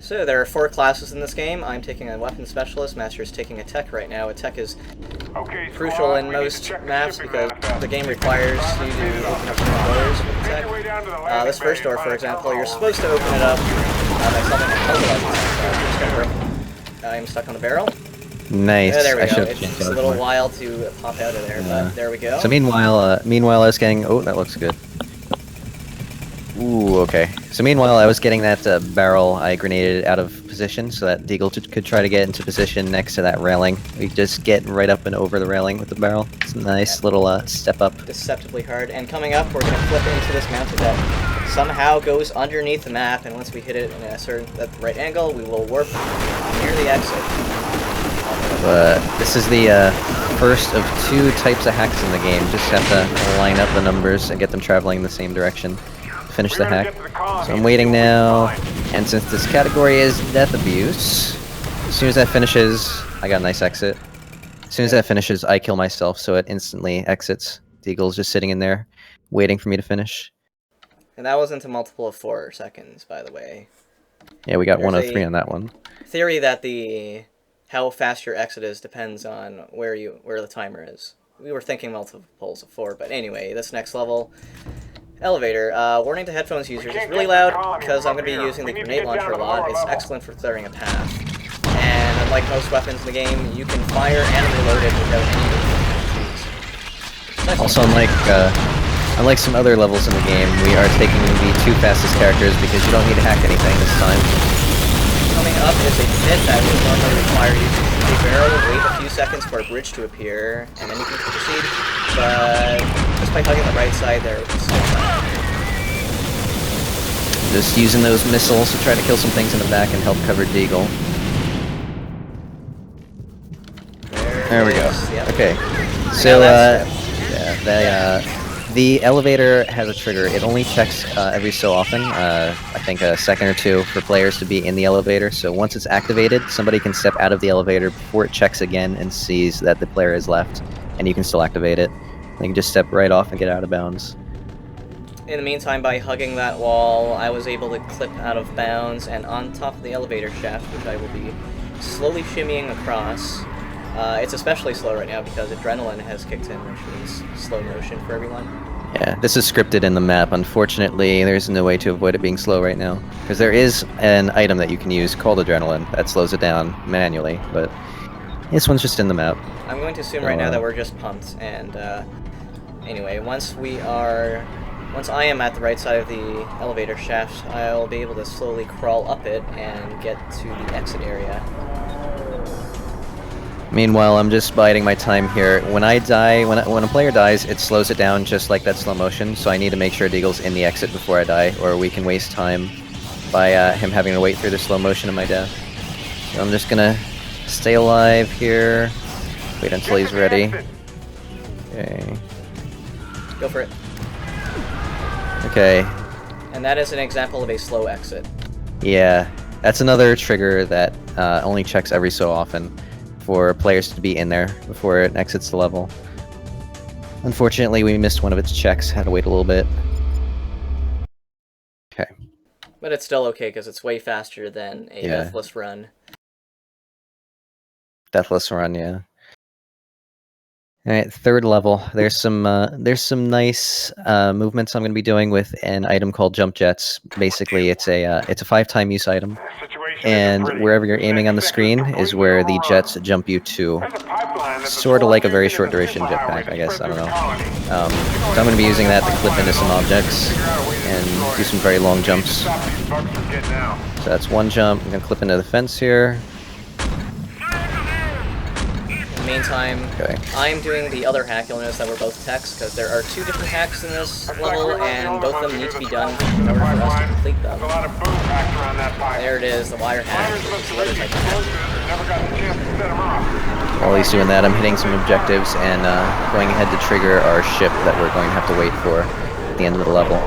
So there are 4 classes in this game. I'm taking a weapon specialist. Master is taking a tech right now. A tech is crucial in most maps because the game requires you to open up different doors with the tech. This first door, for example, you're supposed to open it up by something that I'm stuck on the barrel. Nice. There we I go. should have It's changed just a little while to pop out of there, but there we go. So meanwhile, I was getting. Oh, that looks good. Ooh, okay. So meanwhile, I was getting that barrel I grenaded out of position, so that Deagle could try to get into position next to that railing. We just get right up and over the railing with the barrel. It's a nice little step up. Deceptively hard. And coming up, we're going to flip into this mountain that somehow goes underneath the map, and once we hit it in a certain right angle, we will warp near the exit. This is the first of 2 types of hacks in the game. Just have to line up the numbers and get them traveling in the same direction. Finish the hack. So I'm waiting now, and since this category is death abuse, as soon as that finishes, I got a nice exit. As soon as that finishes, I kill myself, so it instantly exits. Deagle's just sitting in there, waiting for me to finish. And that was into multiple of 4 seconds, by the way. Yeah, we got 1 of 3 on that one. Theory that how fast your exit is depends on where the timer is. We were thinking multiples of 4, but anyway, this next level. Elevator. Warning to headphones users, it's really loud because I'm going to be using the grenade launcher a lot. It's excellent for clearing a path. And unlike most weapons in the game, you can fire and reload it without any. Also, unlike some other levels in the game, we are taking the 2 fastest characters because you don't need to hack anything this time. Coming up is a pit that would normally require you to take a barrel, wait a few seconds for a bridge to appear, and then you can proceed. But just by hugging the right side there, it's still fine. Just using those missiles to try to kill some things in the back and help cover Deagle. There we go. Yep. Okay. So, the elevator has a trigger. It only checks every so often, I think a second or 2 for players to be in the elevator. So once it's activated, somebody can step out of the elevator before it checks again and sees that the player is left, and you can still activate it. You can just step right off and get out of bounds. In the meantime, by hugging that wall, I was able to clip out of bounds and on top of the elevator shaft, which I will be slowly shimmying across. It's especially slow right now because adrenaline has kicked in, which means slow motion for everyone. Yeah, this is scripted in the map. Unfortunately, there's no way to avoid it being slow right now. Because there is an item that you can use called adrenaline that slows it down manually, but this one's just in the map. I'm going to assume right now that we're just pumped, and anyway, once I am at the right side of the elevator shaft, I'll be able to slowly crawl up it and get to the exit area. Meanwhile, I'm just biding my time here. When I die, when a player dies, it slows it down just like that slow motion, so I need to make sure Deagle's in the exit before I die, or we can waste time by him having to wait through the slow motion of my death. So I'm just gonna stay alive here, wait until he's ready. Okay. Go for it. Okay. And that is an example of a slow exit. Yeah, that's another trigger that only checks every so often for players to be in there before it exits the level. Unfortunately, we missed one of its checks, had to wait a little bit. Okay. But it's still okay, because it's way faster than a deathless run. Deathless run, yeah. Alright, 3rd level. There's some nice movements I'm going to be doing with an item called Jump Jets. Basically, it's a 5-time use item. And wherever you're aiming on the screen is where the jets jump you to. Sort of like a very short duration jetpack, I guess, I don't know. So I'm going to be using that to clip into some objects and do some very long jumps. So that's 1 jump. I'm going to clip into the fence here. In the meantime, I'm doing the other hack. You'll notice that we're both techs, because there are 2 different hacks in this level, and both of them need to be done in order for us to complete them. There it is, the wire hack. While he's doing that, I'm hitting some objectives and going ahead to trigger our ship that we're going to have to wait for at the end of the level.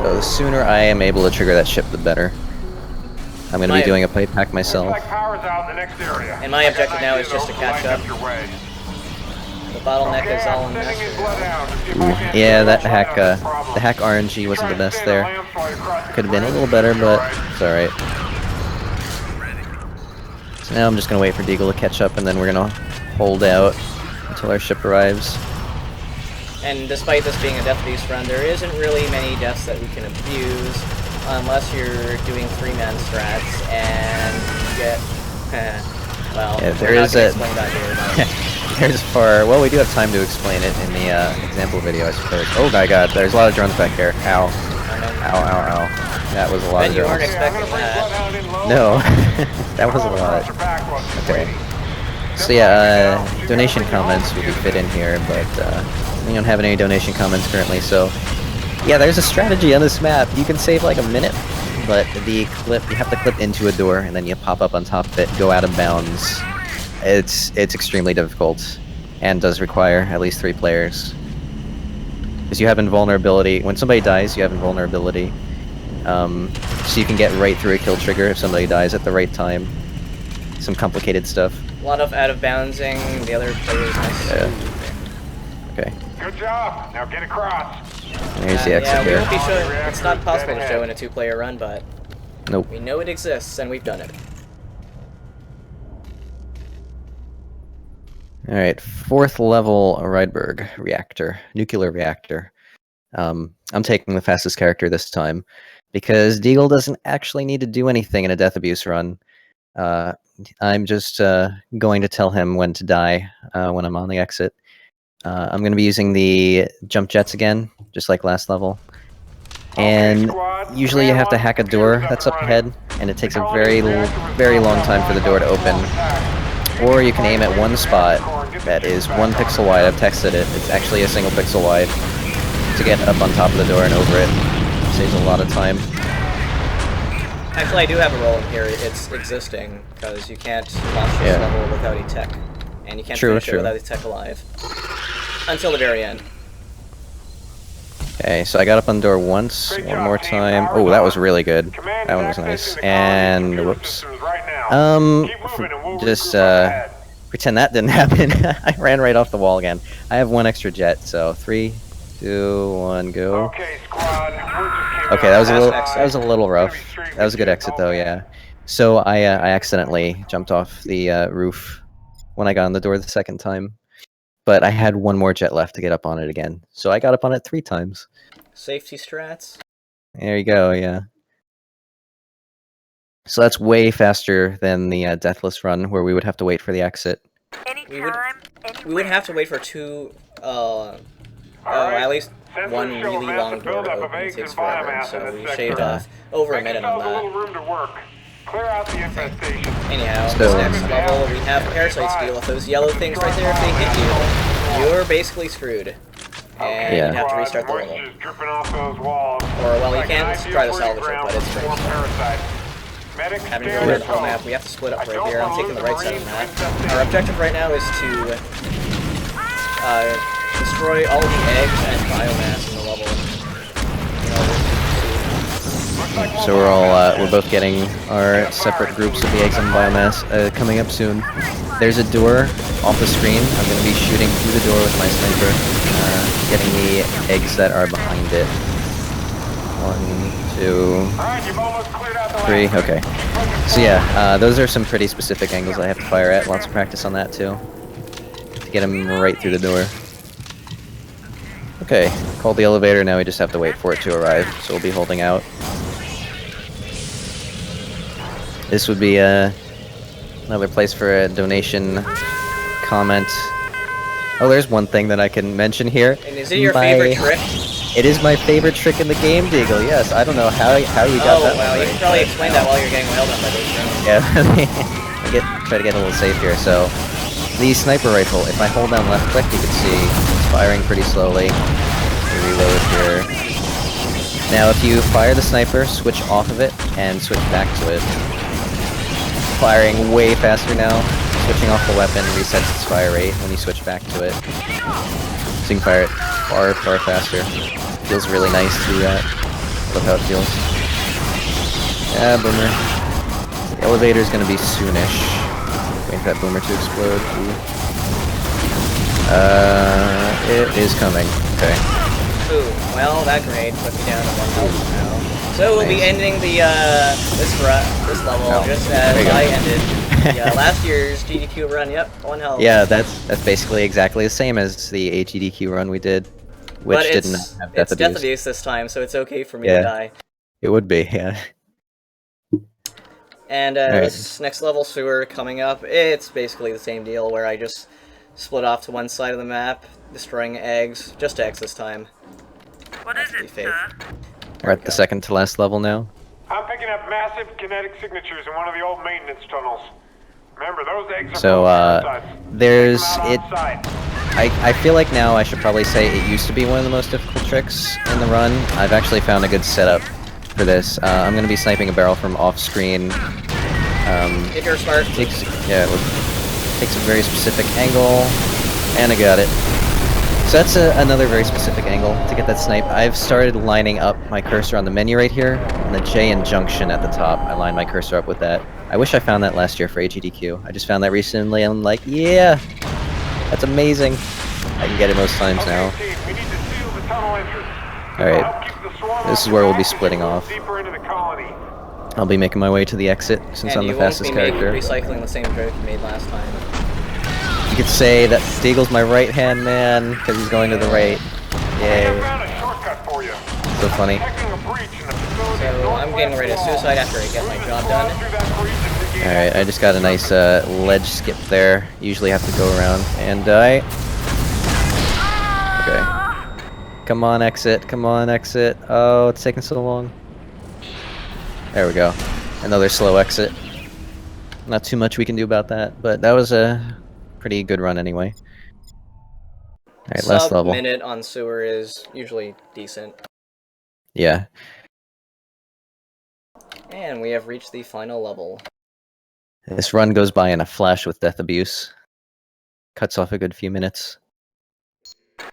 So the sooner I am able to trigger that ship, the better. I'm going to be doing a pipe hack myself. And my objective now is just to catch up. The bottleneck is all in mess. Yeah, that hack, the hack RNG wasn't the best there. Could have been a little better, but it's alright. So now I'm just gonna wait for Deagle to catch up, and then we're gonna hold out until our ship arrives. And despite this being a death abuse run, there isn't really many deaths that we can abuse, unless you're doing 3-man strats and you get, well, Yeah, there we're not is gonna a explain that here, but there's far. Well, we do have time to explain it in the example video, I suppose. Oh my God, there's a lot of drones back here. Ow, ow, ow, ow. That was a lot Ben, of you weren't drones. expecting that. No, that was a lot. Okay. So yeah, donation comments would be fit in here, but we don't have any donation comments currently, so yeah, there's a strategy on this map. You can save like a minute, but the clip, you have to clip into a door, and then you pop up on top of it, go out of bounds. It's extremely difficult, and does require at least 3 players. Because you have invulnerability, when somebody dies, you have invulnerability. So you can get right through a kill trigger if somebody dies at the right time. Some complicated stuff. A lot of out of bouncing, the other players miss. Yeah. Okay. Good job. Now get across. And here's the exit yeah, we here. won't be showing, it's not possible to show in a 2-player run, but Nope. we know it exists, and we've done it. Alright, 4th level Rydberg reactor, nuclear reactor. I'm taking the fastest character this time, because Deagle doesn't actually need to do anything in a death abuse run. I'm just going to tell him when to die when I'm on the exit. I'm going to be using the jump jets again, just like last level. And usually you have to hack a door that's up ahead, and it takes a very long time for the door to open. Or you can aim at one spot that is 1 pixel wide. I've tested it. It's actually a single pixel wide to get up on top of the door and over it. Saves a lot of time. Actually, I do have a role in here. It's existing, because you can't launch this level without a tech. And you can't finish it without a tech alive. Until the very end. Okay, so I got up on the door once, one more time. Oh, that was really good. That one was nice. And, whoops. Just, pretend that didn't happen. I ran right off the wall again. I have 1 extra jet, so 3, 2, 1, go. Okay, squad. Okay, that was a little rough. That was a good exit though, yeah. So I accidentally jumped off the roof when I got on the door the 2nd time, but I had 1 more jet left to get up on it again. So I got up on it 3 times. Safety strats. There you go, yeah. So that's way faster than the deathless run, where we would have to wait for the exit. We would have to wait for 2, at least 1 really long door to open. It takes forever, so we shaved off over a minute on that. Clear out the infestation. Anyhow, this next level, we have parasites to deal with. Those yellow things right there, if they hit you, you're basically screwed. And you'd have to restart the level. Or, well, you can try to salvage it, but it's pretty slow. Having to go the whole map, we have to split up right here. I'm taking the right side of the map. Our objective right now is to destroy all the eggs and biomass in the level. So we're both getting our separate groups of the eggs and biomass coming up soon. There's a door off the screen. I'm going to be shooting through the door with my sniper, getting the eggs that are behind it. 1, 2, 3. Okay. So yeah, those are some pretty specific angles I have to fire at. Lots of practice on that too, to get them right through the door. Okay, called the elevator. Now we just have to wait for it to arrive. So we'll be holding out. This would be another place for a donation comment. Oh, there's one thing that I can mention here. And is it your favorite trick? It is my favorite trick in the game, Deagle. Yes, I don't know how you got that. Oh, well, you can probably explain that while you're getting wailed on by those drones. Yeah, try to get a little safe here. So, the sniper rifle, if I hold down left click, you can see it's firing pretty slowly. Reload here. Now, if you fire the sniper, switch off of it, and switch back to it. Firing way faster now. Switching off the weapon resets its fire rate when you switch back to it. So you can fire it far, far faster. Feels really nice to do that. Love how it feels. Yeah, boomer. The elevator's gonna be soonish. Waiting for that boomer to explode. Ooh. It is coming. Okay. Ooh, well, that grenade put me down to 1 health now. So we'll be Nice. ending the this level Oh, just there as you go. I ended the last year's GDQ run. Yep, 1 health. Yeah, that's basically exactly the same as the AGDQ run we did, which But didn't have death death abuse. abuse this time, so it's okay for me Yeah. to die. It would be, yeah. And Alright. this next level sewer coming up, it's basically the same deal where I just split off to one side of the map, destroying eggs, just eggs this time. What is it, sir? We're at the second to last level now. I'm picking up massive kinetic signatures in one of the old maintenance tunnels. Remember, those eggs are So, full of parasites. there's Take 'em out it. on site. I feel like now I should probably say it used to be one of the most difficult tricks in the run. I've actually found a good setup for this. I'm going to be sniping a barrel from off-screen. If you're smart. Takes a very specific angle, and I got it. So that's another very specific angle to get that snipe. I've started lining up my cursor on the menu right here, and the J and junction at the top. I line my cursor up with that. I wish I found that last year for AGDQ. I just found that recently, and I'm like, yeah, that's amazing. I can get it most times now. Okay, team, we need to seal the tunnel entrance. Alright, Help keep the swarm this is off where the we'll be oxygen splitting flow off. deeper into the colony. I'll be making my way to the exit since And I'm you the won't fastest be character. recycling the same joke you made last time. You could say that Deagle's my right-hand man, because he's going to the right. I Yay. found a shortcut for you. So funny. Detecting a breach in the facility's So I'm getting ready to northwest wall. suicide after I get my job Crawl done. through that breach and dig in. Alright, I just got a nice ledge skip there. Usually have to go around and die. Okay. Come on, exit. Come on, exit. Oh, it's taking so long. There we go. Another slow exit. Not too much we can do about that, but that was a pretty good run anyway. Alright, last level. Sub-minute on sewer is usually decent. Yeah. And we have reached the final level. This run goes by in a flash with death abuse. Cuts off a good few minutes.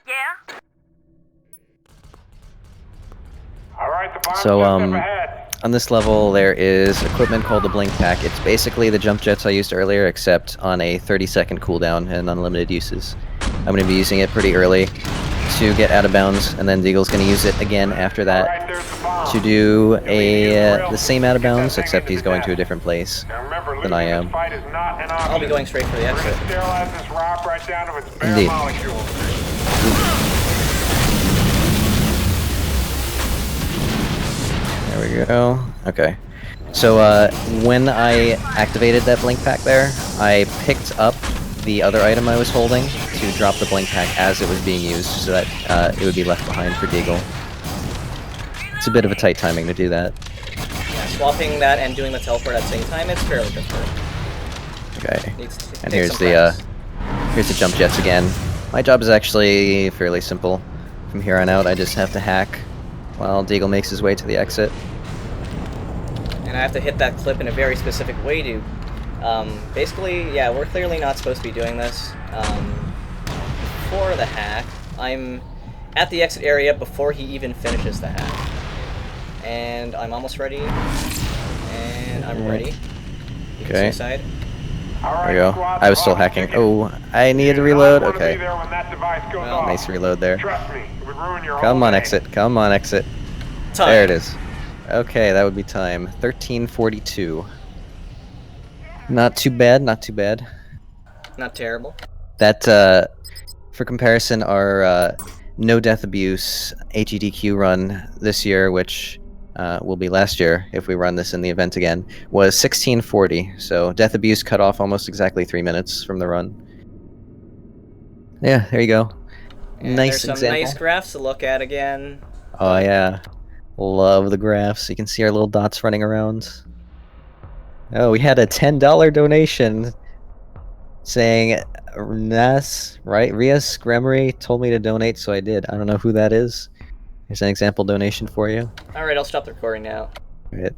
Yeah? All right, the bomb's So, just up ahead. on this level, there is equipment called the Blink Pack. It's basically the jump jets I used earlier, except on a 30-second cooldown and unlimited uses. I'm going to be using it pretty early to get out of bounds, and then Deagle's going to use it again after All that right, there's the bomb. to do the same out of bounds, except he's going to a different place Now remember, than I losing am. this fight is not an option. I'll be going straight for the We're gonna exit. sterilize this rock right down to its bare Indeed. molecules. There we go. Okay. So when I activated that blink pack there, I picked up the other item I was holding to drop the blink pack as it was being used, so that it would be left behind for Deagle. It's a bit of a tight timing to do that. Yeah, swapping that and doing the teleport at the same time, it's fairly difficult. Okay. Needs to And take here's some the practice. here's the jump jets again. My job is actually fairly simple. From here on out, I just have to hack while Deagle makes his way to the exit. And I have to hit that clip in a very specific way to... basically, yeah, we're clearly not supposed to be doing this. For the hack, I'm at the exit area before he even finishes the hack. And I'm almost ready. And I'm ready. You can Okay. suicide. All There right, we go. squad, I was the still bomb's hacking. ticking. Oh, I needed to You reload. don't wanna be Okay. there when that device goes Well, off. Nice reload there. Trust me, it would ruin your Come whole on, day. exit. Come on, exit. Time. There it is. Okay, that would be time. 13:42. Not too bad, not too bad. Not terrible. That, for comparison, our no death abuse AGDQ run this year, which will be last year if we run this in the event again, was 16:40. So death abuse cut off almost exactly 3 minutes from the run. Yeah, there you go. And Nice there's some example. nice graphs to look at again. Oh yeah, love the graphs. You can see our little dots running around. Oh, we had a $10 donation saying Nas, right? Rias Gremery told me to donate, so I did. I don't know who that is. Here's an example donation for you. Alright, I'll stop the recording now. Right.